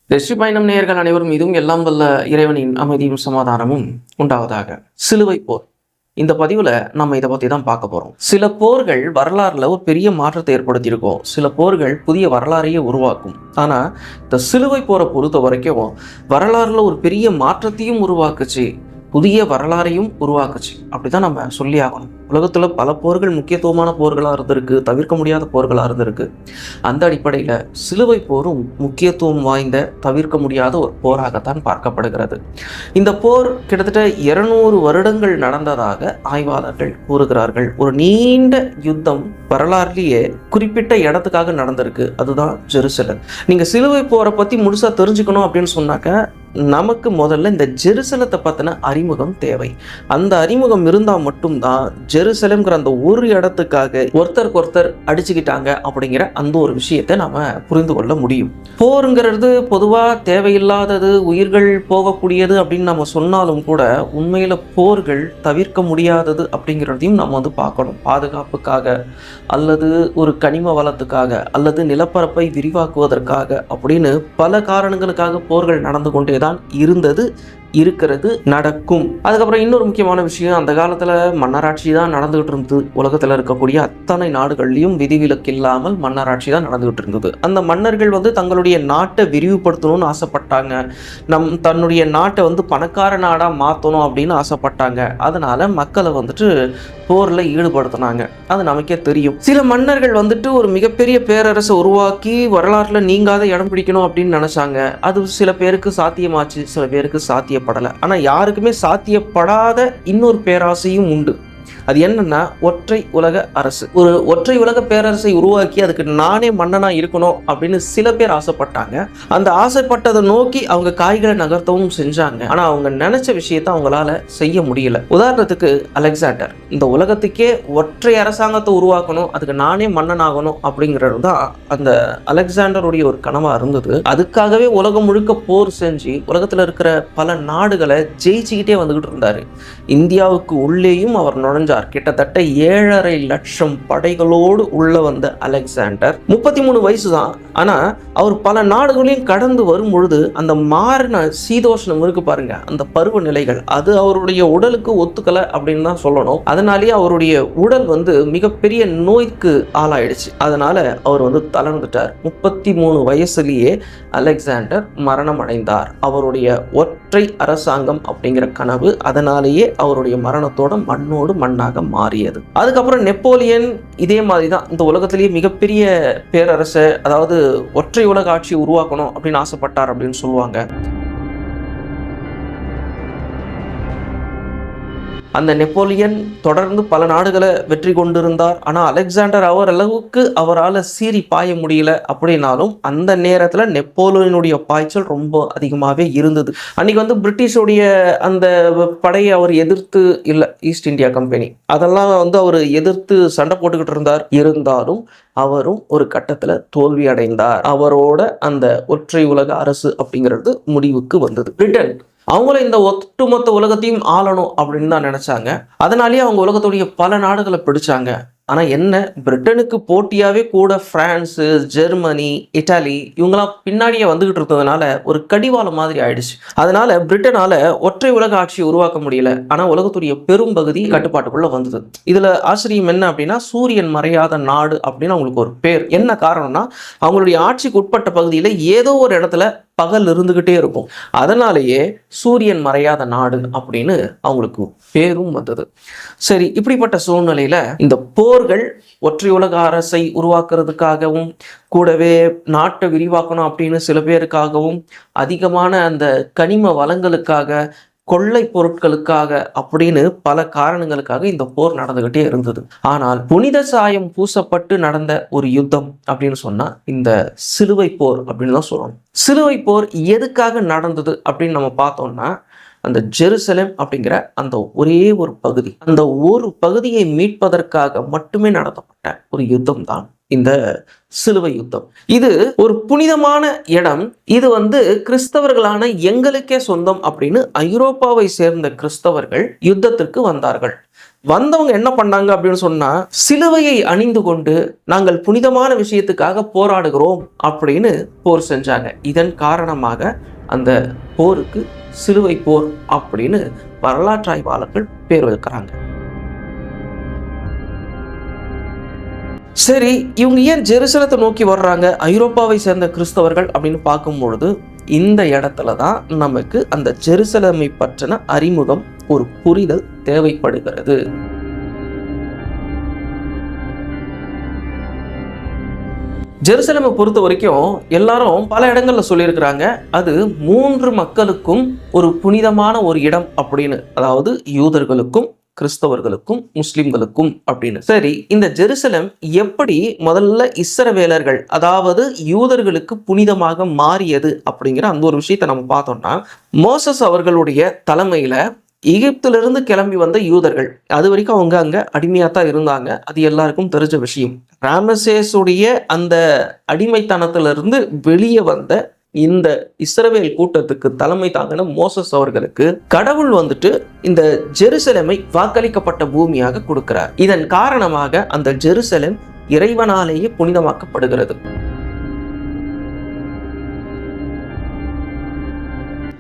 வெற்றி பயணம் நேயர்கள் அனைவரும் இதுவும் எல்லாம் வல்ல இறைவனின் அமைதியும் சமாதானமும் உண்டாவதாக. சிலுவை போர். இந்த பதிவில் நம்ம இதை பற்றி தான் பார்க்க போகிறோம். சில போர்கள் வரலாறுல ஒரு பெரிய மாற்றத்தை ஏற்படுத்தியிருக்கோம். சில போர்கள் புதிய வரலாறையே உருவாக்கும். ஆனால் இந்த சிலுவை போரை பொறுத்த வரைக்கும் வரலாறுல ஒரு பெரிய மாற்றத்தையும் உருவாக்குச்சு, புதிய வரலாறையும் உருவாக்குச்சு. அப்படிதான் நம்ம சொல்லி ஆகணும். உலகத்துல பல போர்கள் முக்கியத்துவமான போர்களாக இருந்திருக்கு, தவிர்க்க முடியாத போர்களாக இருந்திருக்கு. அந்த அடிப்படையில் சிலுவை போரும் முக்கியத்துவம் வாய்ந்த தவிர்க்க முடியாத ஒரு போராகத்தான் பார்க்கப்படுகிறது. இந்த போர் கிட்டத்தட்ட 200 வருடங்கள் நடந்ததாக ஆய்வாளர்கள் கூறுகிறார்கள். ஒரு நீண்ட யுத்தம் வரலாறுலேயே குறிப்பிட்ட இடத்துக்காக நடந்திருக்கு, அதுதான் ஜெருசலம். நீங்க சிலுவை போரை பத்தி முழுசா தெரிஞ்சுக்கணும் அப்படின்னு சொன்னாக்க நமக்கு முதல்ல இந்த ஜெருசலத்தை பற்றின அறிமுகம் தேவை. அந்த அறிமுகம் இருந்தால் மட்டும்தான் ஜெருசலம்ங்கிற அந்த ஒரு இடத்துக்காக ஒருத்தருக்கு ஒருத்தர் அடிச்சுக்கிட்டாங்க அப்படிங்கிற அந்த ஒரு விஷயத்தை நாம புரிந்து கொள்ள முடியும். போருங்கிறது பொதுவாக தேவையில்லாதது, உயிர்கள் போகக்கூடியது அப்படின்னு நம்ம சொன்னாலும் கூட உண்மையில போர்கள் தவிர்க்க முடியாதது அப்படிங்கிறதையும் நம்ம பார்க்கணும். பாதுகாப்புக்காக அல்லது ஒரு கனிம வளத்துக்காக அல்லது நிலப்பரப்பை விரிவாக்குவதற்காக அப்படின்னு பல காரணங்களுக்காக போர்கள் நடந்து கொண்டே தான் இருந்தது, இருக்கிறது, நடக்கும். அதுக்கப்புறம் இன்னொரு முக்கியமான விஷயம், அந்த காலத்துல மன்னராட்சி தான் நடந்துகிட்டு இருந்தது. உலகத்துல இருக்கக்கூடிய அத்தனை நாடுகள்லையும் விதிவிலக்கு இல்லாமல் மன்னராட்சி தான் நடந்துகிட்டு இருந்தது. அந்த மன்னர்கள் தங்களுடைய நாட்டை விரிவுபடுத்தணும்னு ஆசைப்பட்டாங்க. தன்னுடைய நாட்டை பணக்கார நாடா மாற்றணும் அப்படின்னு ஆசைப்பட்டாங்க. அதனால மக்களை போர்ல ஈடுபடுத்தினாங்க. அது நமக்கே தெரியும். சில மன்னர்கள் ஒரு மிகப்பெரிய பேரரசை உருவாக்கி வரலாறுல நீங்காத இடம் பிடிக்கணும் அப்படின்னு நினைச்சாங்க. அது சில பேருக்கு சாத்தியமாச்சு, சில பேருக்கு சாத்தியப்படலை. ஆனா யாருக்குமே சாத்தியப்படாத இன்னொரு பேராசையும் உண்டு. அது என்னன்னா ஒற்றை உலக அரசு. ஒரு ஒற்றை உலக பேரரசை உருவாக்கி அதுக்கு நானே மன்னனா இருக்கணும் அப்படின்னு சில பேர் ஆசைப்பட்டாங்க. அந்த ஆசைப்பட்டதை நோக்கி அவங்க காய்களை நகர்த்தவும் செஞ்சாங்க. ஆனா அவங்க நினைச்ச விஷயத்தை அவங்களால செய்ய முடியல. உதாரணத்துக்கு அலெக்சாண்டர் இந்த உலகத்துக்கே ஒற்றை அரசாங்கத்தை உருவாக்கணும், அதுக்கு நானே மன்னன் ஆகணும் அப்படிங்கிறது தான் அந்த அலெக்சாண்டருடைய ஒரு கனவா இருந்தது. அதுக்காகவே உலகம் முழுக்க போர் செஞ்சு உலகத்துல இருக்கிற பல நாடுகளை ஜெயிச்சுக்கிட்டே வந்துகிட்டு இருந்தாரு. இந்தியாவுக்கு உள்ளேயும் அவர் நுழைஞ்சார். கிட்டத்தட்ட 7.5 லட்சம் படைகளோடு உள்ள வந்த அலெக்சாண்டர் 33 வயசு தான். ஆனா அவர் பல நாடுகளையும் கடந்து வரும் பொழுது அந்த மாறின சீதோஷ்ணம் இருக்கு பாருங்க, அந்த பருவ நிலைகள் அது அவருடைய உடலுக்கு ஒத்துக்கல அப்படின்னு தான் சொல்லணும். அதனாலேயே அவருடைய உடல் மிகப்பெரிய நோய்க்கு ஆளாயிடுச்சு. அதனால அவர் தளர்ந்துட்டார். 33 வயசுலேயே அலெக்சாண்டர் மரணம் அடைந்தார். அவருடைய ஒற்றை அரசாங்கம் அப்படிங்கிற கனவு அதனாலேயே அவருடைய மரணத்தோட மண்ணோடு மண்ணாக மாறியது. அதுக்கப்புறம் நெப்போலியன் இதே மாதிரி தான் இந்த உலகத்திலேயே மிகப்பெரிய பேரரசை, அதாவது ஒற்றை உலக ஆட்சியை உருவாக்கணும் அப்படின்னு ஆசைப்பட்டார் அப்படின்னு சொல்லுவாங்க. அந்த நெப்போலியன் தொடர்ந்து பல நாடுகளை வெற்றி கொண்டிருந்தார். ஆனால் அலெக்சாண்டர் அளவுக்கு அவரால் சீறி பாய முடியல. அப்படின்னாலும் அந்த நேரத்தில் நெப்போலியனுடைய பாய்ச்சல் ரொம்ப அதிகமாகவே இருந்தது. அன்னைக்கு பிரிட்டிஷோடைய அந்த படையை அவர் எதிர்த்து இல்லை, ஈஸ்ட் இந்தியா கம்பெனி அதெல்லாம் அவர் எதிர்த்து சண்டை போட்டுக்கிட்டு இருந்தார். இருந்தாலும் அவரும் ஒரு கட்டத்தில் தோல்வி அடைந்தார். அவரோட அந்த ஒற்றை உலக அரசு அப்படிங்கிறது முடிவுக்கு வந்தது. பிரிட்டன் அவங்கள இந்த ஒட்டுமொத்த உலகத்தையும் ஆளணும் அப்படின்னு தான் நினைச்சாங்க. அதனாலேயே அவங்க உலகத்துடைய பல நாடுகளை பிடிச்சாங்க. ஆனா என்ன, பிரிட்டனுக்கு போட்டியாவே கூட பிரான்ஸு, ஜெர்மனி, இட்டாலி இவங்கெல்லாம் பின்னாடியே வந்துகிட்டு இருந்ததுனால ஒரு கடிவாளம் மாதிரி ஆயிடுச்சு. அதனால பிரிட்டனால ஒற்றை உலக ஆட்சியை உருவாக்க முடியல. ஆனா உலகத்துடைய பெரும் பகுதி கட்டுப்பாட்டுக்குள்ள வந்தது. இதுல ஆச்சரியம் என்ன அப்படின்னா, சூரியன் மறையாத நாடு அப்படின்னு அவங்களுக்கு ஒரு பேர். என்ன காரணம்னா, அவங்களுடைய ஆட்சிக்கு உட்பட்ட பகுதியில ஏதோ ஒரு இடத்துல பகல் இருந்துகிட்டே இருக்கும். அதனாலேயே சூரியன் மறையாத நாடு அப்படின்னு அவங்களுக்கு பேரும் வந்தது. சரி, இப்படிப்பட்ட சூழ்நிலையில இந்த போர்கள் ஒற்றை உலக அரசை உருவாக்குறதுக்காகவும் கூடவே நாட்டை விரிவாக்கணும் அப்படின்னு சில பேருக்காகவும் அதிகமான அந்த கனிம வளங்களுக்காக, கொள்ளை பொருட்களுக்காக அப்படின்னு பல காரணங்களுக்காக இந்த போர் நடந்துகிட்டே இருந்தது. ஆனால் புனித சாயம் பூசப்பட்டு நடந்த ஒரு யுத்தம் அப்படின்னு சொன்னா இந்த சிலுவை போர் அப்படின்னு தான் சொல்லணும். சிலுவை போர் எதுக்காக நடந்தது அப்படின்னு நம்ம பார்த்தோம்னா, அந்த ஜெருசலம் அப்படிங்கிற அந்த ஒரே ஒரு பகுதி, அந்த ஒரு பகுதியை மீட்பதற்காக மட்டுமே நடத்தப்பட்ட ஒரு யுத்தம் தான் இந்த சிலுவை யுத்தம். இது ஒரு புனிதமான இடம். இது கிறிஸ்தவர்களான எங்களுக்கே சொந்தம் அப்படின்னு ஐரோப்பாவை சேர்ந்த கிறிஸ்தவர்கள் யுத்தத்திற்கு வந்தார்கள். வந்தவங்க என்ன பண்ணாங்க அப்படின்னு சொன்னா, சிலுவையை அணிந்து கொண்டு நாங்கள் புனிதமான விஷயத்துக்காக போராடுகிறோம் அப்படின்னு போர் செஞ்சாங்க. இதன் காரணமாக அந்த போருக்கு சிலுவை போர் அப்படின்னு வரலாற்றாய்வாளர்கள் பேர் வைக்கிறாங்க. சரி, இவங்க ஏன் ஜெருசலத்தை நோக்கி வர்றாங்க, ஐரோப்பாவை சேர்ந்த கிறிஸ்தவர்கள் அப்படின்னு பார்க்கும் பொழுது, இந்த இடத்துல தான் நமக்கு அந்த ஜெருசலமை பற்றின அறிமுகம், ஒரு புரிதல் தேவைப்படுகிறது. ஜெருசலமை பொறுத்த வரைக்கும் எல்லாரும் பல இடங்கள்ல சொல்லியிருக்கிறாங்க, அது 3 மக்களுக்கும் ஒரு புனிதமான ஒரு இடம் அப்படின்னு. அதாவது யூதர்களுக்கும், கிறிஸ்தவர்களுக்கும், முஸ்லிம்களுக்கும் அப்படின்னு. சரி, இந்த ஜெருசலம் எப்படி முதல்ல இஸ்ரவேலர்கள் அதாவது யூதர்களுக்கு புனிதமாக மாறியது அப்படிங்கிற அந்த ஒரு விஷயத்தை நம்ம பார்த்தோம்னா, மோசஸ் அவர்களுடைய தலைமையில எகிப்திலிருந்து கிளம்பி வந்த யூதர்கள், அது வரைக்கும் அவங்க அங்க அடிமையா தான் இருந்தாங்க. அது எல்லாருக்கும் தெரிஞ்ச விஷயம். ராமசேஸுடைய அந்த அடிமைத்தனத்திலிருந்து வெளியே வந்த இந்த இஸ்ரவேல் கூட்டத்துக்கு தலைமை தாங்கின மோசஸ் அவர்களுக்கு கடவுள் இந்த ஜெருசலேமை வாக்களிக்கப்பட்ட பூமியாக கொடுக்கிறார். இதன் காரணமாக அந்த ஜெருசலேம் இறைவனாலேயே புனிதமாக்கப்படுகிறது.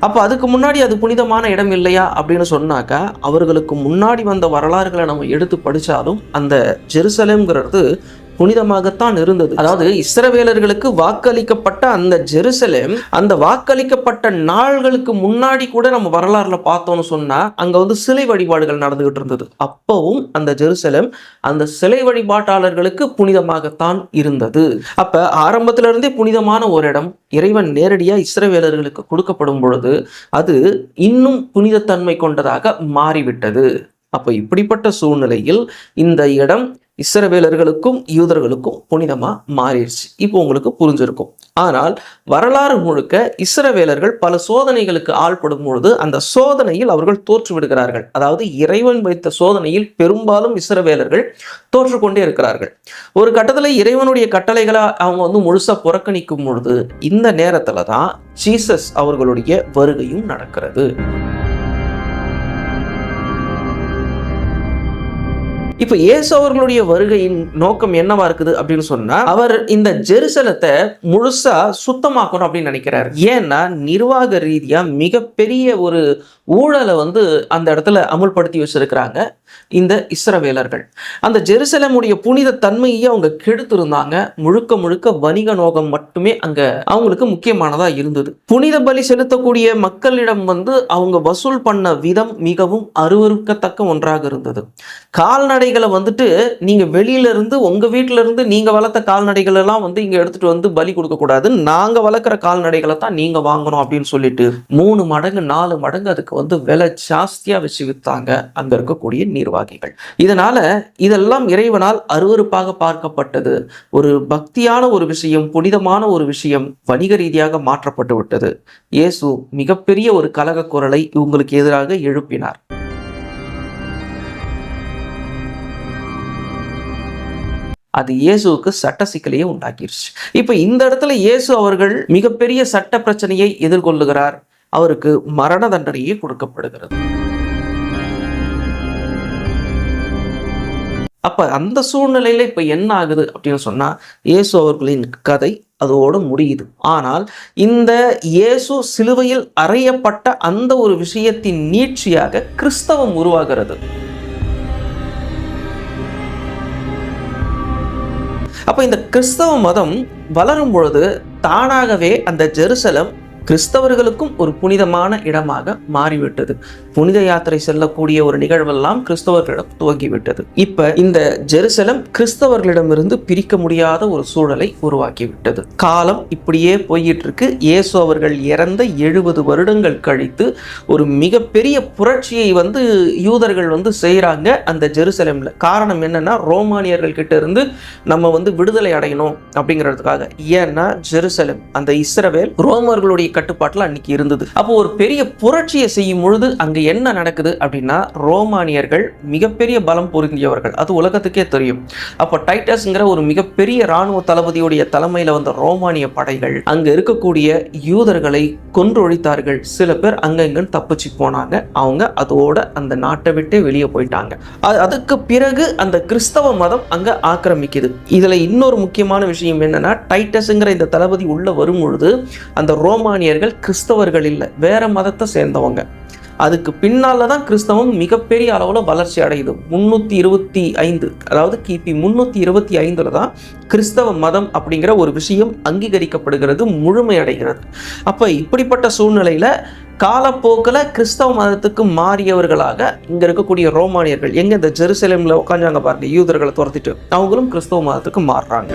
அப்ப அதுக்கு முன்னாடி அது புனிதமான இடம் இல்லையா அப்படின்னு சொன்னாக்கா, அவர்களுக்கு முன்னாடி வந்த வரலாறுகளை நம்ம எடுத்து படிச்சாலும் அந்த ஜெருசலேம்ங்கிறது புனிதமாகத்தான் இருந்தது. அதாவது இஸ்ரவேலர்களுக்கு வாக்களிக்கப்பட்ட அந்த ஜெருசலேம், அந்த வாக்களிக்கப்பட்ட நாள்களுக்கு முன்னாடி கூட நம்ம வரலாறுல பார்த்தோம்னு சொன்னா, அங்க சிலை வழிபாடுகள் நடந்துகிட்டு இருந்தது. அப்பவும் அந்த ஜெருசலேம் அந்த சிலை வழிபாட்டாளர்களுக்கு புனிதமாகத்தான் இருந்தது. அப்ப ஆரம்பத்தில இருந்தே புனிதமான ஒரு இடம் இறைவன் நேரடியா இஸ்ரவேலர்களுக்கு கொடுக்கப்படும் பொழுது அது இன்னும் புனிதத்தன்மை கொண்டதாக மாறிவிட்டது. அப்ப இப்படிப்பட்ட சூழ்நிலையில் இந்த இடம் இஸ்ரவேலர்களுக்கும் யூதர்களுக்கும் புனிதமா மாறிடுச்சு. இப்போ உங்களுக்கு புரிஞ்சிருக்கும். ஆனால் வரலாறு முழுக்க இஸ்ரவேலர்கள் பல சோதனைகளுக்கு ஆள்படும் பொழுது அந்த சோதனையில் அவர்கள் தோற்று விடுகிறார்கள். அதாவது இறைவன் வைத்த சோதனையில் பெரும்பாலும் இஸ்ரவேலர்கள் தோற்றுக்கொண்டே இருக்கிறார்கள். ஒரு கட்டத்துல இறைவனுடைய கட்டளைகளை அவங்க முழுசா புறக்கணிக்கும் பொழுது இந்த நேரத்துல தான் ஜீசஸ் அவர்களுடைய வருகையும் நடக்கிறது. இப்ப இயேசு அவர்களுடைய வருகையின் நோக்கம் என்னவா இருக்குது அப்படின்னு சொன்னா, அவர் இந்த ஜெருசலத்தை முழுசா சுத்தமாக்கணும் அப்படின்னு நினைக்கிறார். ஏன்னா நிர்வாக ரீதியா மிகப்பெரிய ஒரு ஊழலை அந்த இடத்துல அமுல்படுத்தி வச்சிருக்கிறாங்க இந்த இஸ்ரவேலர்கள். அந்த ஜெருசலேமுடைய புனித தன்மையை அவங்க கெடுத்திருந்தாங்க. முழுக்க முழுக்க வணிக நோக்கம் மட்டுமே அங்க அவங்களுக்கு முக்கியமானதா இருந்தது. புனித பலி செலுத்தக்கூடிய மக்களிடம் அவங்க வசூல் பண்ண விதம் மிகவும் அருவருக்கத்தக்க ஒன்றாக இருந்தது. கால்நடைகளை நீங்க வெளியில இருந்து உங்க வீட்டுல இருந்து நீங்க வளர்த்த கால்நடைகள் எல்லாம் இங்க எடுத்துட்டு பலி கொடுக்க கூடாது, நாங்க வளர்க்குற கால்நடைகளை தான் நீங்க வாங்கணும் அப்படின்னு சொல்லிட்டு 3 மடங்கு 4 மடங்கு அதுக்கு விலை ஜாஸ்தியா வச்சு வித்தாங்க அங்க இருக்கக்கூடிய நிர்வாகிகள். இதனால இதெல்லாம் இறைவனால் அருவருப்பாக பார்க்கப்பட்டது. ஒரு பக்தியான ஒரு விஷயம், புனிதமான ஒரு விஷயம் வணிக ரீதியாக மாற்றப்பட்டு விட்டது. இயேசு மிகப்பெரிய ஒரு கலக குரலை இவங்களுக்கு எதிராக எழுப்பினார். அது இயேசுவுக்கு சட்ட சிக்கலையே உண்டாக்கிருச்சு. இப்ப இந்த இடத்துல இயேசு அவர்கள் மிகப்பெரிய சட்ட பிரச்சனையை எதிர்கொள்ளுகிறார். அவருக்கு மரண தண்டனையே கொடுக்கப்படுகிறது. அப்ப அந்த சூழ்நிலையில இப்ப என்ன ஆகுது அப்படின்னு சொன்னா, இயேசு அவர்களின் கதை அதோடு முடியுது. ஆனால் இந்த இயேசு சிலுவையில் அறையப்பட்ட அந்த ஒரு விஷயத்தின் நீட்சியாக கிறிஸ்தவம் உருவாகிறது. அப்ப இந்த கிறிஸ்தவ மதம் வளரும் பொழுது தானாகவே அந்த ஜெருசலம் கிறிஸ்தவர்களுக்கும் ஒரு புனிதமான இடமாக மாறிவிட்டது. புனித யாத்திரை செல்லக்கூடிய ஒரு நிகழ்வெல்லாம் கிறிஸ்தவர்களிடம் துவங்கிவிட்டது. இப்ப இந்த ஜெருசலம் கிறிஸ்தவர்களிடமிருந்து பிரிக்க முடியாத ஒரு சூழலை உருவாக்கிவிட்டது. காலம் இப்படியே போயிட்டு இருக்கு. இயேசு அவர்கள் இறந்த 70 வருடங்கள் கழித்து ஒரு மிகப்பெரிய புரட்சியை யூதர்கள் செய்யறாங்க அந்த ஜெருசலேம்ல. காரணம் என்னன்னா, ரோமானியர்கள் கிட்ட இருந்து நம்ம விடுதலை அடையணும் அப்படிங்கிறதுக்காக. ஏன்னா ஜெருசலம் அந்த இஸ்ரவேல் ரோமர்களுடைய கட்டுப்பாட்டில் அன்னைக்கு இருந்தது. அப்போ ஒரு பெரிய புரட்சியை செய்யும் பொழுது அங்கே என்ன நடக்குது அப்படின்னா, ரோமானியர்கள் மிகப்பெரிய பலம் பொருந்தியவர்கள், அது உலகத்துக்கே தெரியும். அப்போ டைட்டஸ்ங்கிற ஒரு மிகப்பெரிய இராணுவ தளபதியுடைய தலைமையில் வந்த ரோமானிய படைகள் அங்கே இருக்கக்கூடிய யூதர்களை கொன்றொழித்தார்கள். சில பேர் அங்கங்கன்னு தப்பிச்சு போனாங்க. அவங்க அதோட அந்த நாட்டை விட்டே வெளியே போயிட்டாங்க. அதுக்கு பிறகு அந்த கிறிஸ்தவ மதம் அங்கே ஆக்கிரமிக்குது. இதில் இன்னொரு முக்கியமான விஷயம் என்னன்னா, டைட்டஸ்ங்கிற இந்த தளபதி உள்ள வரும் பொழுது அந்த ரோமானியர்கள் கிறிஸ்தவர்கள் இல்லை, வேற மதத்தை சேர்ந்தவங்க. அதுக்கு பின்னால தான் கிறிஸ்தவம் மிகப்பெரிய அளவில் வளர்ச்சி அடையுது. 325, அதாவது கிபி 325 தான் கிறிஸ்தவ மதம் அப்படிங்கிற ஒரு விஷயம் அங்கீகரிக்கப்படுகிறது, முழுமையடைகிறது. அப்போ இப்படிப்பட்ட சூழ்நிலையில் காலப்போக்கில் கிறிஸ்தவ மதத்துக்கு மாறியவர்களாக இங்கே இருக்கக்கூடிய ரோமானியர்கள் எங்கே இந்த ஜெருசலேமில் உட்காந்தாங்க பாருங்க, யூதர்களை துரத்திட்டு அவங்களும் கிறிஸ்தவ மதத்துக்கு மாறுறாங்க.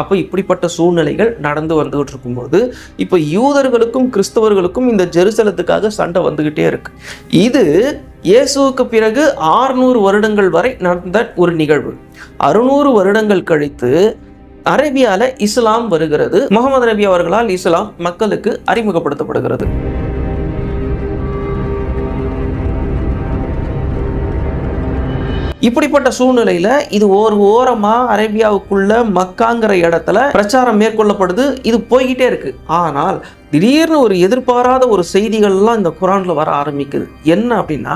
அப்போ இப்படிப்பட்ட சூழ்நிலைகள் நடந்து வந்துகிட்டு இருக்கும்போது இப்போ யூதர்களுக்கும் கிறிஸ்தவர்களுக்கும் இந்த ஜெருசலத்துக்காக சண்டை வந்துகிட்டே இருக்கு. இது இயேசுவுக்கு பிறகு 600 வருடங்கள் வரை நடந்த ஒரு நிகழ்வு. 600 வருடங்கள் கழித்து அரேபியாவில் இஸ்லாம் வருகிறது. முகமது நபி அவர்களால் இஸ்லாம் மக்களுக்கு அறிமுகப்படுத்தப்படுகிறது. இப்படிப்பட்ட சூழ்நிலையில இது ஒரு ஓரமா அரேபியாவுக்குள்ள மக்காங்கிற இடத்துல பிரச்சாரம் மேற்கொள்ளப்படுது. இது போய்கிட்டே இருக்கு. ஆனால் திடீர்னு ஒரு எதிர்பாராத ஒரு செய்திகள்லாம் இந்த குரான்ல வர ஆரம்பிக்குது. என்ன அப்படின்னா,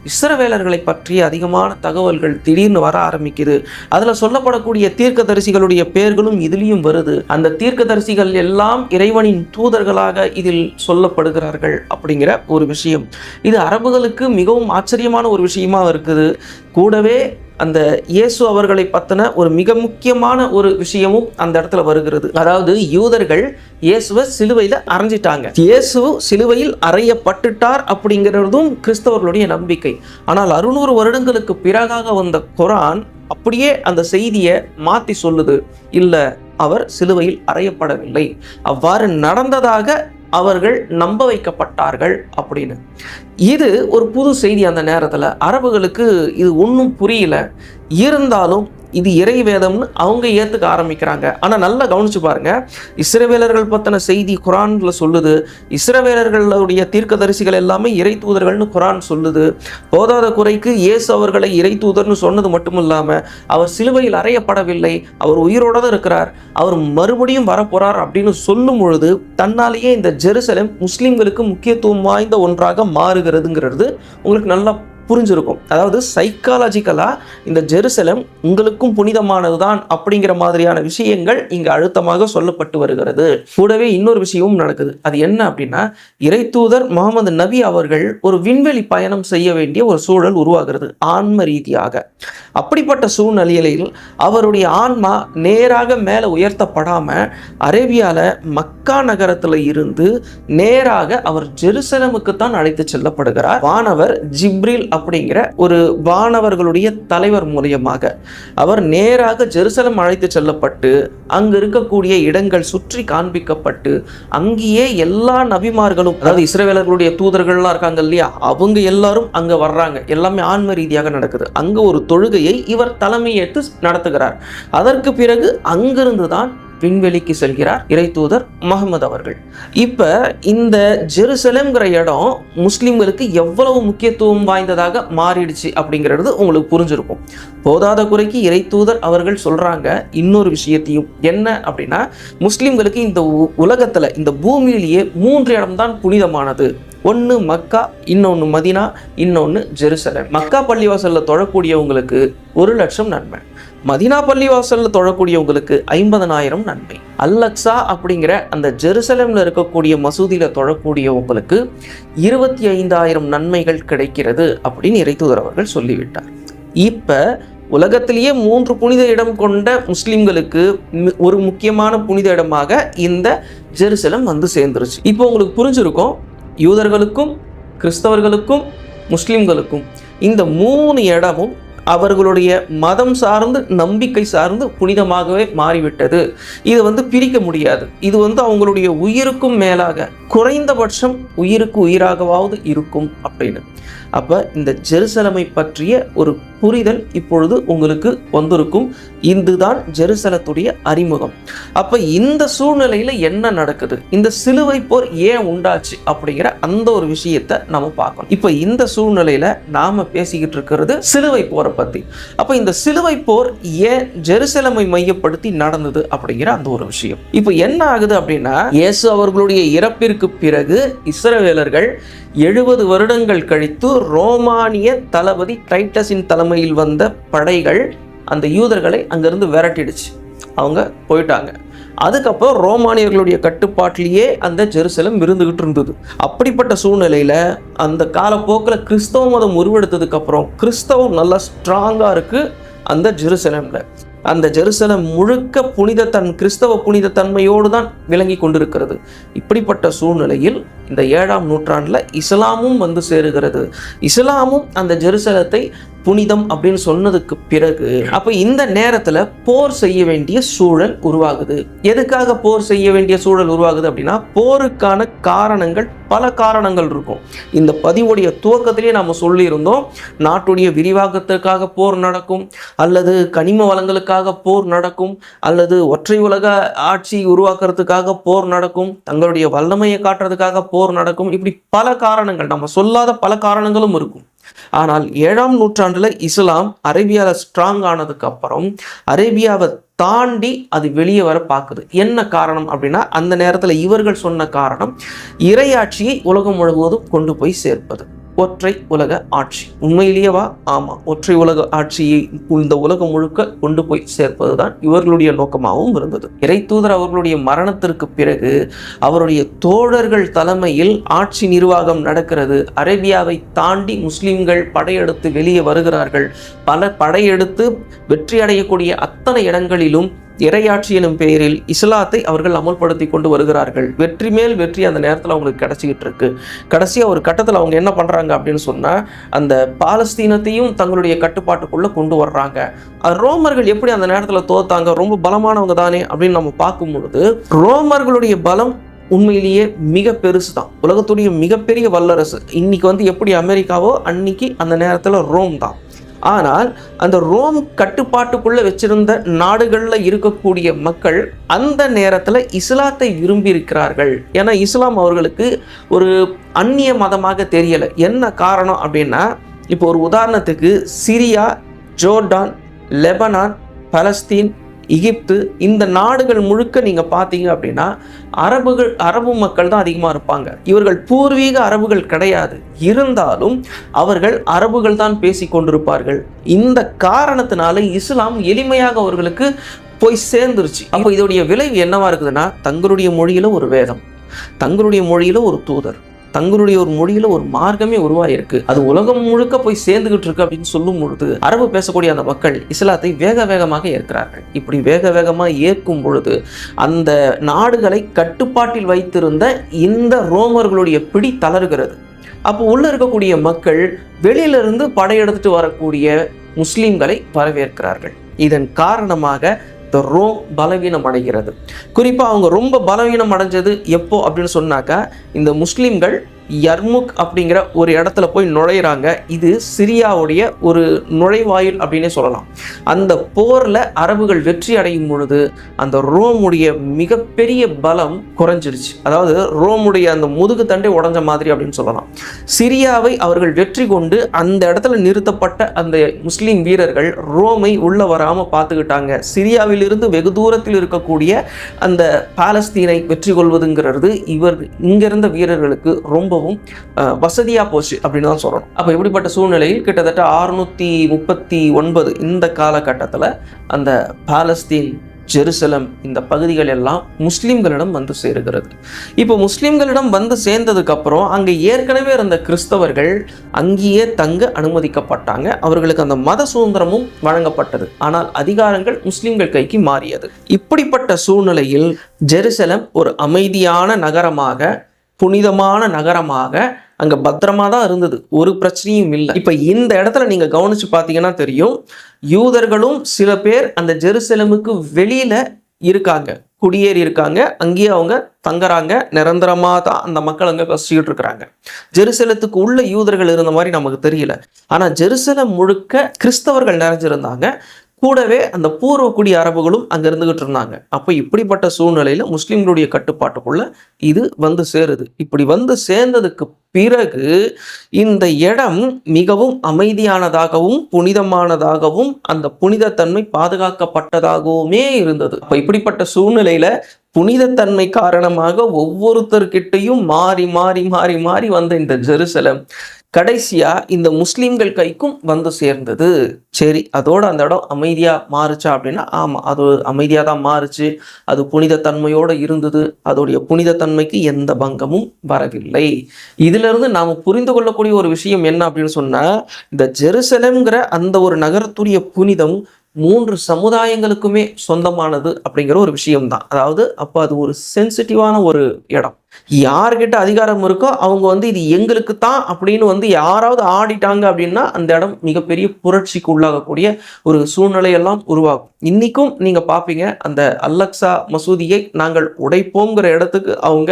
இஸ்ரவேலர்களை பற்றிய அதிகமான தகவல்கள் திடீர்னு வர ஆரம்பிக்குது. அதுல சொல்லப்படக்கூடிய தீர்க்கதரிசிகளுடைய பெயர்களும் இதுலயும் வருது. அந்த தீர்க்கதரிசிகள் எல்லாம் இறைவனின் தூதர்களாக இதில் சொல்லப்படுகிறார்கள் அப்படிங்கிற ஒரு விஷயம். இது அரபுகளுக்கு மிகவும் ஆச்சரியமான ஒரு விஷயமா இருக்குது. கூடவே அந்த இயேசு அவர்களை பற்றின ஒரு மிக முக்கியமான ஒரு விஷயமும் அந்த இடத்துல வருகிறது. அதாவது யூதர்கள் இயேசுவை சிலுவையில் அறைஞ்சிட்டாங்க. இயேசு சிலுவையில் அறையப்பட்டுட்டார் அப்படிங்கிறதும் கிறிஸ்தவர்களுடைய நம்பிக்கை. ஆனால் 600 வருடங்களுக்கு பிறகாக வந்த குரான் அப்படியே அந்த செய்தியை மாற்றி சொல்லுது. இல்லை, அவர் சிலுவையில் அறையப்படவில்லை, அவ்வாறு நடந்ததாக அவர்கள் நம்ப வைக்கப்பட்டார்கள் அப்படின்னு. இது ஒரு புது செய்தி. அந்த நேரத்தில் அரபுகளுக்கு இது ஒன்றும் புரியல. இருந்தாலும் இது இறை வேதம்னு அவங்க ஏற்றுக்க ஆரம்பிக்கிறாங்க. ஆனால் நல்லா கவனிச்சு பாருங்க, இஸ்ரவேலர்கள் பற்றின செய்தி குரான்ல சொல்லுது. இஸ்ரவேலர்களுடைய தீர்க்கதரிசிகள் எல்லாமே இறை தூதர்கள்னு குரான் சொல்லுது. போதாத குறைக்கு இயேசு அவர்களை இறை தூதர்னு சொன்னது மட்டும் இல்லாமல் அவர் சிலுவையில் அறையப்படவில்லை, அவர் உயிரோட தான் இருக்கிறார், அவர் மறுபடியும் வரப்போறார் அப்படின்னு சொல்லும் பொழுது தன்னாலேயே இந்த ஜெருசலேம் முஸ்லிம்களுக்கு முக்கியத்துவம் வாய்ந்த ஒன்றாக மாறுகிறதுங்கிறது உங்களுக்கு நல்லா புரிஞ்சிருக்கும். அதாவது சைக்காலஜிக்கலாக இந்த ஜெருசலேம் உங்களுக்கும் புனிதமானது தான் அப்படிங்கிற மாதிரியான விஷயங்கள் இங்கே அழுத்தமாக சொல்லப்பட்டு வருகிறது. கூடவே இன்னொரு விஷயமும் நடக்குது. அது என்ன அப்படின்னா, இறைத்தூதர் முகமது நபி அவர்கள் ஒரு விண்வெளி பயணம் செய்ய வேண்டிய ஒரு சூழல் உருவாகிறது ஆன்ம ரீதியாக. அப்படிப்பட்ட சூழ்நிலையில் அவருடைய ஆன்மா நேராக மேலே உயர்த்தப்படாமல் அரேபியாவில் மக்கா நகரத்தில் இருந்து நேராக அவர் ஜெருசலேமுக்கு தான் அழைத்து செல்லப்படுகிறார். வானவர் ஜிப்ரில் அப்படிங்கிற ஒரு வானவர்களுடைய தலைவர் மூலியமாக அவர் நேராக ஜெருசலம் அழைத்து செல்லப்பட்டு அங்கு இருக்கக்கூடிய இடங்கள் சுற்றி காண்பிக்கப்பட்டு அங்கேயே எல்லா நபிமார்களும், அதாவது இஸ்ரவேலர்களுடைய தூதர்கள்லாம் இருக்காங்க இல்லையா, அவங்க எல்லாரும் அங்க வர்றாங்க. எல்லாமே ஆன்ம ரீதியாக நடக்குது. அங்க ஒரு தொழுகையை இவர் தலைமையேற்று நடத்துகிறார். அதற்கு பிறகு அங்கிருந்து தான் விண்வெளிக்கு செல்கிறார் இறை தூதர் முகமது அவர்கள். இப்ப இந்த ஜெருசலேம்ங்கிற இடம் முஸ்லிம்களுக்கு எவ்வளவு முக்கியத்துவம் வாய்ந்ததாக மாறிடுச்சு அப்படிங்கிறது உங்களுக்கு புரிஞ்சிருக்கும். போதாத குறைக்கு இறை தூதர் அவர்கள் சொல்றாங்க இன்னொரு விஷயத்தையும். என்ன அப்படின்னா, முஸ்லிம்களுக்கு இந்த உலகத்துல இந்த பூமியிலேயே 3 இடம்தான் புனிதமானது. ஒன்று மக்கா, இன்னொன்று மதினா, இன்னொன்று ஜெருசலேம். மக்கா பள்ளிவாசலில் தொழக்கூடியவங்களுக்கு 1,00,000 நன்மை, மதினா பள்ளிவாசலில் தொழக்கூடியவங்களுக்கு 50,000 நன்மை, அல்-அக்ஸா அப்படிங்கிற அந்த ஜெருசலேமில் இருக்கக்கூடிய மசூதியில் தொழக்கூடியவங்களுக்கு 25,000 நன்மைகள் கிடைக்கிறது அப்படின்னு இறைத்தூதர் அவர்கள் சொல்லிவிட்டார். இப்போ உலகத்திலேயே 3 புனித இடம் கொண்ட முஸ்லிம்களுக்கு ஒரு முக்கியமான புனித இடமாக இந்த ஜெருசலேம் வந்து சேர்ந்துருச்சு. இப்போ உங்களுக்கு புரிஞ்சிருக்கும், யூதர்களுக்கும் கிறிஸ்தவர்களுக்கும் முஸ்லிம்களுக்கும் இந்த 3 இடமும் அவர்களுடைய மதம் சார்ந்து நம்பிக்கை சார்ந்து புனிதமாகவே மாறிவிட்டது. இது பிரிக்க முடியாது. இது அவங்களுடைய உயிருக்கும் மேலாக, குறைந்தபட்சம் உயிருக்கு உயிராகவாவது இருக்கும் அப்படின்னு. அப்போ இந்த ஜெருசலேமை பற்றிய ஒரு புரிதல் இப்பொழுது உங்களுக்கு வந்திருக்கும். இதுதான் ஜெருசலத்துடைய அறிமுகம். அப்ப இந்த சூழ்நிலையில என்ன நடக்குது, இந்த சிலுவை போர் ஏன் உண்டாச்சு அப்படிங்கிற அந்த ஒரு விஷயத்தை நம்ம பார்க்கணும். இப்ப இந்த சூழ்நிலையில நாம பேசிக்கிட்டு இருக்கிறது சிலுவை போரை பத்தி. அப்ப இந்த சிலுவை போர் ஏன் ஜெருசலமை மையப்படுத்தி நடந்தது அப்படிங்கிற அந்த ஒரு விஷயம். இப்ப என்ன ஆகுது அப்படின்னா, இயேசு அவர்களுடைய இறப்பிற்கு பிறகு இஸ்ரவேலர்கள் 70 வருடங்கள் கழித்து ரோமானிய தளபதி டைட்டஸின் தலைமையில் வந்த படைகள் அந்த யூதர்களை அங்கிருந்து விரட்டிடுச்சு. அவங்க போயிட்டாங்க. அதுக்கப்புறம் ரோமானியர்களுடைய கட்டுப்பாட்டிலேயே அந்த ஜெருசலம் இருந்துகிட்டு இருந்தது. அப்படிப்பட்ட சூழ்நிலையில அந்த காலப்போக்கில் கிறிஸ்தவ மதம் உருவெடுத்ததுக்கு அப்புறம் கிறிஸ்தவம் நல்லா ஸ்ட்ராங்கா இருக்கு அந்த ஜெருசலம்ல. அந்த ஜெருசலம் முழுக்க கிறிஸ்தவ புனித தன்மையோடு தான் விளங்கி கொண்டிருக்கிறது. இப்படிப்பட்ட சூழ்நிலையில் இந்த 7ஆம் நூற்றாண்டுல இஸ்லாமும் வந்து சேருகிறது. இஸ்லாமும் அந்த ஜெருசலத்தை புனிதம் அப்படின்னு சொன்னதுக்கு பிறகு அப்ப இந்த நேரத்துல போர் செய்ய வேண்டிய சூழல் உருவாகுது. எதுக்காக போர் செய்ய வேண்டிய சூழல் உருவாகுது அப்படின்னா, போருக்கான காரணங்கள், பல காரணங்கள் இருக்கும். இந்த பதிவுடைய துவக்கத்திலேயே நாம சொல்லியிருந்தோம், நாட்டுடைய விரிவாக்கத்திற்காக போர் நடக்கும், அல்லது கனிம வளங்களுக்காக போர் நடக்கும், அல்லது ஒற்றை உலக ஆட்சி உருவாக்குறதுக்காக போர் நடக்கும், தங்களுடைய வல்லமையை காட்டுறதுக்காக போர் நடக்கும். இப்படி பல காரணங்கள், நம்ம சொல்லாத பல காரணங்களும் இருக்கும். ஆனால் 7ஆம் நூற்றாண்டுல இஸ்லாம் அரேபியாவில் ஸ்ட்ராங் ஆனதுக்கு அப்புறம் அரேபியாவை தாண்டி அது வெளியே வர பார்க்குது. என்ன காரணம் அப்படின்னா, அந்த நேரத்தில் இவர்கள் சொன்ன காரணம் இறையாட்சியை உலகம் முழுவதும் கொண்டு போய் சேர்ப்பது. ஒற்றை உலக ஆட்சி. உண்மையிலேயேவா? ஆமா, ஒற்றை உலக ஆட்சியை இந்த உலகம் முழுக்க கொண்டு போய் சேர்ப்பதுதான் இவர்களுடைய நோக்கமாகவும் இருந்தது. இறை தூதர் அவர்களுடைய மரணத்திற்கு பிறகு அவருடைய தோழர்கள் தலைமையில் ஆட்சி நிர்வாகம் நடக்கிறது. அரேபியாவை தாண்டி முஸ்லிம்கள் படையெடுத்து வெளியே வருகிறார்கள். பல படையெடுத்து வெற்றி அடையக்கூடிய அத்தனை இடங்களிலும் இறையாட்சி எனும் பெயரில் இஸ்லாத்தை அவர்கள் அமல்படுத்தி கொண்டு வருகிறார்கள். வெற்றி மேல் வெற்றி அந்த நேரத்தில் அவங்களுக்கு கிடைச்சிக்கிட்டு இருக்கு. கடைசியாக ஒரு கட்டத்தில் அவங்க என்ன பண்ணுறாங்க அப்படின்னு சொன்னால், அந்த பாலஸ்தீனத்தையும் தங்களுடைய கட்டுப்பாட்டுக்குள்ளே கொண்டு வர்றாங்க. ரோமர்கள் எப்படி அந்த நேரத்தில் தோத்தாங்க? ரொம்ப பலமானவங்க தானே அப்படின்னு நம்ம பார்க்கும் பொழுது, ரோமர்களுடைய பலம் உண்மையிலேயே மிக பெருசு தான். உலகத்துடைய மிகப்பெரிய வல்லரசு. இன்னைக்கு வந்து எப்படி அமெரிக்காவோ, அன்னைக்கு அந்த நேரத்தில் ரோம் தான். ஆனால் அந்த ரோம் கட்டுப்பாட்டுக்குள்ள வச்சிருந்த நாடுகளில் இருக்கக்கூடிய மக்கள் அந்த நேரத்தில் இஸ்லாத்தை விரும்பி இருக்கிறார்கள். ஏன்னா இஸ்லாம் அவர்களுக்கு ஒரு அந்நிய மதமாக தெரியலை. என்ன காரணம் அப்படின்னா, இப்போ ஒரு உதாரணத்துக்கு சிரியா, ஜோர்டான், லெபனான், பலஸ்தீன், எகிப்து, இந்த நாடுகள் முழுக்க நீங்க பார்த்தீங்க அப்படின்னா அரபு மக்கள் தான் அதிகமாக இருப்பாங்க. இவர்கள் பூர்வீக அரபுகள் கிடையாது. இருந்தாலும் அவர்கள் அரபுகள் தான் பேசி கொண்டிருப்பார்கள். இந்த காரணத்தினால இஸ்லாம் எளிமையாக அவர்களுக்கு போய் சேர்ந்துருச்சு. அப்போ இதோடைய விளைவு என்னவா இருக்குதுன்னா, தங்களுடைய மொழியில ஒரு வேதம், தங்களுடைய மொழியில ஒரு தூதர், தங்களுடைய ஒரு மொழியில ஒரு மார்க்கமே உருவாயிருக்கு. அது உலகம் முழுக்க போய் சேர்ந்துகிட்டு இருக்கு அப்படின்னு சொல்லும் பொழுது அரபு பேசக்கூடிய அந்த மக்கள் இஸ்லாத்தை வேக வேகமாக ஏற்கிறார்கள். இப்படி வேக வேகமாக ஏற்கும் பொழுது அந்த நாடுகளை கட்டுப்பாட்டில் வைத்திருந்த இந்த ரோமர்களுடைய பிடி தளர்கிறது. அப்போ உள்ள இருக்கக்கூடிய மக்கள் வெளியிலிருந்து படையெடுத்துட்டு வரக்கூடிய முஸ்லிம்களை வரவேற்கிறார்கள். இதன் காரணமாக ரோம் பலவீனம் அடைகிறது. குறிப்பாக அவங்க ரொம்ப பலவீனம் அடைஞ்சது எப்போ அப்படின்னு சொன்னாக்கா, இந்த முஸ்லிம்கள் யர்முக் அப்படிங்கிற ஒரு இடத்துல போய் நுழையிறாங்க. இது சிரியாவுடைய ஒரு நுழைவாயில் அப்படின்னே சொல்லலாம். அந்த போரில் அரபுகள் வெற்றி அடையும் பொழுது அந்த ரோமுடைய மிகப்பெரிய பலம் குறைஞ்சிருச்சு. அதாவது ரோமுடைய அந்த முதுகு தண்டை உடஞ்ச மாதிரி அப்படின்னு சொல்லலாம். சிரியாவை அவர்கள் வெற்றி கொண்டு அந்த இடத்துல நிறுத்தப்பட்ட அந்த முஸ்லீம் வீரர்கள் ரோமை உள்ள வராமல் பார்த்துக்கிட்டாங்க. சிரியாவிலிருந்து வெகு தூரத்தில் இருக்கக்கூடிய அந்த பாலஸ்தீனை வெற்றி கொள்வதுங்கிறது இங்கிருந்த வீரர்களுக்கு ரொம்ப வசதியா போச்சு அப்படின்னு தான் சொல்லணும். அப்ப இப்படிப்பட்ட சூழ்நிலையில் கிட்டத்தட்ட 639 இந்த காலகட்டத்தில் அந்த பாலஸ்தீன், ஜெருசலம் இந்த பகுதிகள் எல்லாம் முஸ்லிம்களிடம் வந்து சேருகிறது. இப்போ முஸ்லிம்களிடம் வந்து சேர்ந்ததுக்கு அப்புறம் அங்கே ஏற்கனவே இருந்த கிறிஸ்தவர்கள் அங்கேயே தங்க அனுமதிக்கப்பட்டாங்க. அவர்களுக்கு அந்த மத சுதந்திரமும் வழங்கப்பட்டது. ஆனால் அதிகாரங்கள் முஸ்லிம்கள் கைக்கு மாறியது. இப்படிப்பட்ட சூழ்நிலையில் ஜெருசலம் ஒரு அமைதியான நகரமாக, புனிதமான நகரமாக அங்கே பத்திரமா தான் இருந்தது. ஒரு பிரச்சனையும் இல்லை. இப்போ இந்த இடத்துல நீங்க கவனிச்சு பார்த்தீங்கன்னா தெரியும், யூதர்களும் சில பேர் அந்த ஜெருசலமுக்கு வெளியில இருக்காங்க. குடியேறி இருக்காங்க, அங்கேயே அவங்க தங்குறாங்க, நிரந்தரமாக தான் அந்த மக்கள் அங்கே வசிச்சுக்கிட்டு இருக்கிறாங்க. ஜெருசலத்துக்கு உள்ள யூதர்கள் இருந்த மாதிரி நமக்கு தெரியல. ஆனால் ஜெருசலம் முழுக்க கிறிஸ்தவர்கள் நிறைஞ்சிருந்தாங்க. கூடவே அந்த பூர்வக்குடி அரபுகளும் அங்க இருந்துகிட்டு இருந்தாங்க. அப்போ இப்படிப்பட்ட சூழ்நிலையில முஸ்லிம்களுடைய கட்டுப்பாட்டுக்குள்ள இது வந்து சேருது. இப்படி வந்து சேர்ந்ததுக்கு பிறகு இந்த இடம் மிகவும் அமைதியானதாகவும் புனிதமானதாகவும் அந்த புனிதத்தன்மை பாதுகாக்கப்பட்டதாகவுமே இருந்தது. அப்ப இப்படிப்பட்ட சூழ்நிலையில புனிதத்தன்மை காரணமாக ஒவ்வொருத்தர்கிட்டையும் மாறி மாறி மாறி மாறி வந்த இந்த ஜெருசலம் கடைசியா இந்த முஸ்லிம்கள் கைக்கும் வந்து சேர்ந்தது. சரி, அதோட அந்த இடம் அமைதியா மாறுச்சா அப்படின்னா ஆமா, அது அமைதியா தான் மாறுச்சு. அது புனிதத்தன்மையோட இருந்தது. அதோடைய புனிதத்தன்மைக்கு எந்த பங்கமும் வரவில்லை. இதுல இருந்து நாம புரிந்து கொள்ளக்கூடிய ஒரு விஷயம் என்ன அப்படின்னு சொன்னா, இந்த ஜெருசலம்ங்கிற அந்த ஒரு நகரத்துடைய புனிதம் 3 சமுதாயங்களுக்குமே சொந்தமானது அப்படிங்கிற ஒரு விஷயம்தான். அதாவது அப்போ அது ஒரு சென்சிட்டிவான ஒரு இடம். யார்கிட்ட அதிகாரம் இருக்கோ அவங்க வந்து இது எங்களுக்கு தான் அப்படின்னு வந்து யாராவது ஆடிட்டாங்க அப்படின்னா அந்த இடம் மிகப்பெரிய புரட்சிக்கு உள்ளாகக்கூடிய ஒரு சூழ்நிலையெல்லாம் உருவாகும். இன்னைக்கும் நீங்க பார்ப்பீங்க, அந்த அல்லக்ஸா மசூதியை நாங்கள் உடைப்போங்கிற இடத்துக்கு அவங்க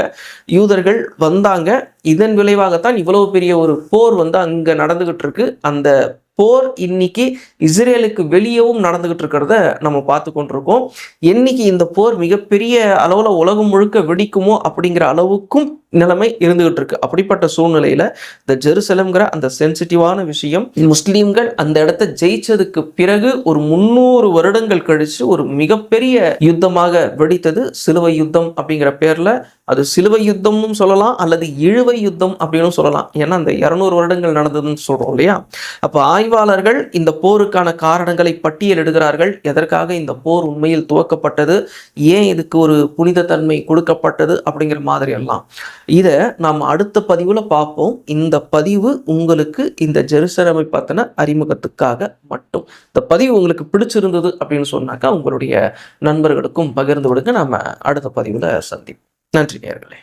யூதர்கள் வந்தாங்க. இதன் விளைவாகத்தான் இவ்வளவு பெரிய ஒரு போர் வந்து அங்க நடந்துகிட்டு இருக்கு. அந்த போர் இன்னைக்கு இஸ்ரேலுக்கு வெளியவும் நடந்துகிட்டு இருக்கிறத நம்ம பார்த்து கொண்டிருக்கோம். என்னைக்கு இந்த போர் மிகப்பெரிய அளவுல உலகம் முழுக்க வெடிக்குமோ அப்படிங்கிற அளவுக்கும் நிலைமை இருந்துகிட்டு இருக்கு. அப்படிப்பட்ட சூழ்நிலையில இந்த ஜெருசலம்ங்கிற அந்த சென்சிட்டிவான விஷயம் முஸ்லீம்கள் அந்த இடத்த ஜெயிச்சதுக்கு பிறகு ஒரு 300 வருடங்கள் கழிச்சு ஒரு மிகப்பெரிய யுத்தமாக வெடித்தது. சிலுவை யுத்தம் அப்படிங்கிற பேர்ல. அது சிலுவை யுத்தம்னு சொல்லலாம் அல்லது இழுவை யுத்தம் அப்படின்னு சொல்லலாம். ஏன்னா அந்த 200 வருடங்கள் நடந்ததுன்னு சொல்றோம் இல்லையா? அப்ப ஆய்வாளர்கள் இந்த போருக்கான காரணங்களை பட்டியலிடுகிறார்கள். எதற்காக இந்த போர் உண்மையில் துவக்கப்பட்டது, ஏன் இதுக்கு ஒரு புனித தன்மை கொடுக்கப்பட்டது அப்படிங்கிற மாதிரி எல்லாம் இதை நாம் அடுத்த பதிவுல பார்ப்போம். இந்த பதிவு உங்களுக்கு இந்த ஜெருசலமை பத்தின அறிமுகத்துக்காக மட்டும். இந்த பதிவு உங்களுக்கு பிடிச்சிருந்தது அப்படின்னு சொன்னாக்கா உங்களுடைய நண்பர்களுக்கும் பகிர்ந்து விடுங்க. நாம அடுத்த பதிவுல சந்திப்போம். நன்றி நேயர்களே.